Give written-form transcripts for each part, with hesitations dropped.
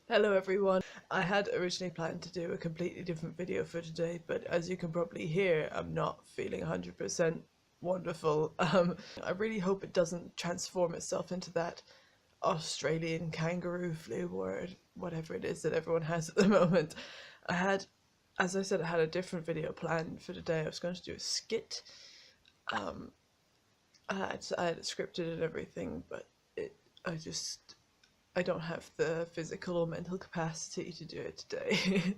Hello everyone. I had originally planned to do a completely different video for today, but as you can probably hear, I'm not feeling 100% wonderful. I really hope it doesn't transform itself into that Australian kangaroo flu or whatever it is that everyone has at the moment. As I said, I had a different video planned for today. I was going to do a skit. Um, I had it scripted and everything, but I just I don't have the physical or mental capacity to do it today.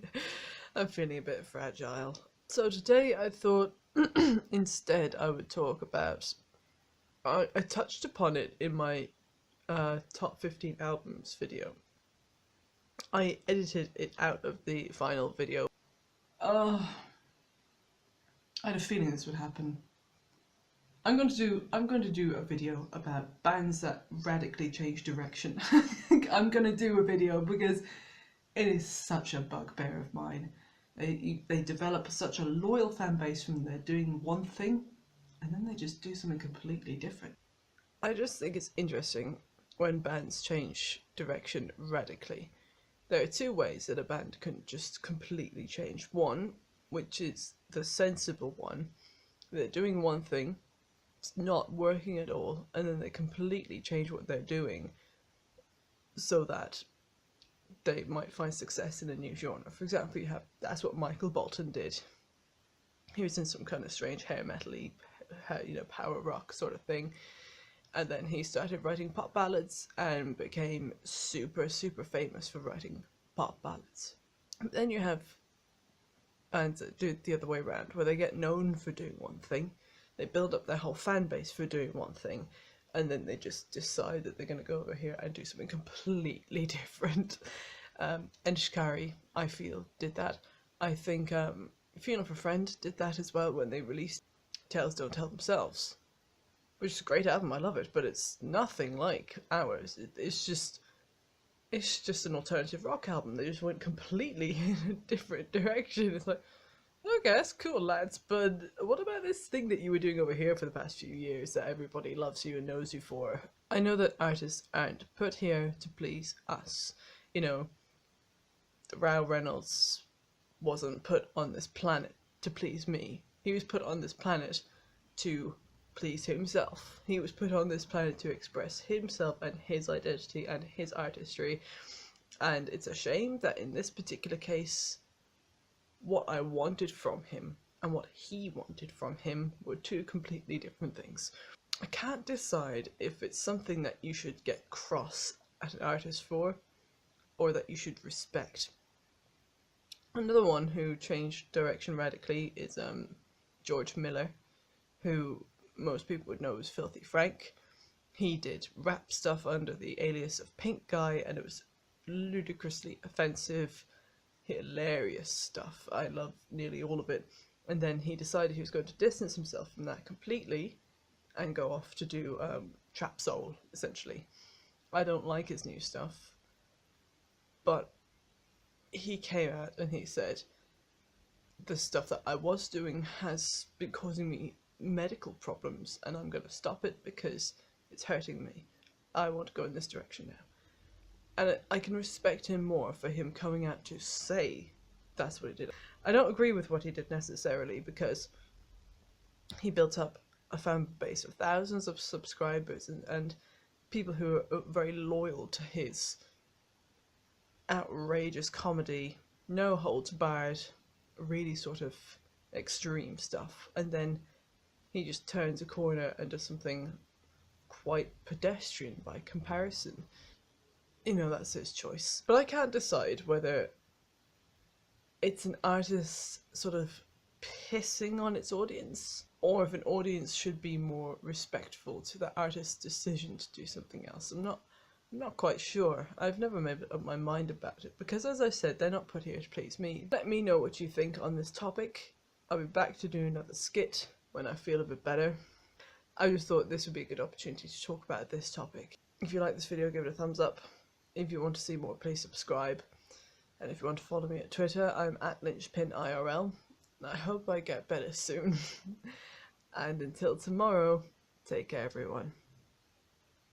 I'm feeling a bit fragile. So today I thought instead I would talk about. I touched upon it in my top 15 albums video. I edited it out of the final video. I had a feeling this would happen. I'm going to do a video about bands that radically change direction. I'm going to do a video because it is such a bugbear of mine. They develop such a loyal fan base from they're doing one thing and then they just do something completely different. I just think it's interesting when bands change direction radically. There are two ways that a band can just completely change. One, which is the sensible one, they're doing one thing, it's not working at all, and then they completely change what they're doing so that they might find success in a new genre. For example, that's what Michael Bolton did. He was in some kind of strange hair metal-y, power rock sort of thing, and then he started writing pop ballads and became super famous for writing pop ballads. But then you have bands that do it the other way around, where they get known for doing one thing. They build up their whole fan base for doing one thing, and then they just decide that they're going to go over here and do something completely different. And Shikari, I feel, did that. I think Funeral for a Friend did that as well when they released Tales Don't Tell Themselves, which is a great album, I love it, but it's nothing like ours. It's just an alternative rock album. They just went completely in a different direction. It's like, okay, that's cool, lads, but what about this thing that you were doing over here for the past few years that everybody loves you and knows you for? I know that artists aren't put here to please us. Rao Reynolds wasn't put on this planet to please me. He was put on this planet to please himself. He was put on this planet to express himself and his identity and his artistry. And it's a shame that in this particular case, what I wanted from him and what he wanted from him were two completely different things. I can't decide if it's something that you should get cross at an artist for or that you should respect. Another one who changed direction radically is George Miller, who most people would know as Filthy Frank. He did rap stuff under the alias of Pink Guy, and it was ludicrously offensive, hilarious stuff. I love nearly all of it. And then he decided he was going to distance himself from that completely and go off to do trap soul, essentially. I don't like his new stuff, but he came out and he said, the stuff that I was doing has been causing me medical problems and I'm going to stop it because it's hurting me. I want to go in this direction now. And I can respect him more for him coming out to say that's what he did. I don't agree with what he did necessarily, because he built up a fan base of thousands of subscribers and people who are very loyal to his outrageous comedy, no holds barred, really sort of extreme stuff. And then he just turns a corner and does something quite pedestrian by comparison. That's his choice. But I can't decide whether it's an artist sort of pissing on its audience, or if an audience should be more respectful to the artist's decision to do something else. I'm not quite sure. I've never made up my mind about it, because as I said, they're not put here to please me. Let me know what you think on this topic. I'll be back to do another skit when I feel a bit better. I just thought this would be a good opportunity to talk about this topic. If you like this video, give it a thumbs up. If you want to see more, please subscribe. And if you want to follow me at Twitter, I'm at LynchpinIRL. I hope I get better soon. And until tomorrow, take care everyone.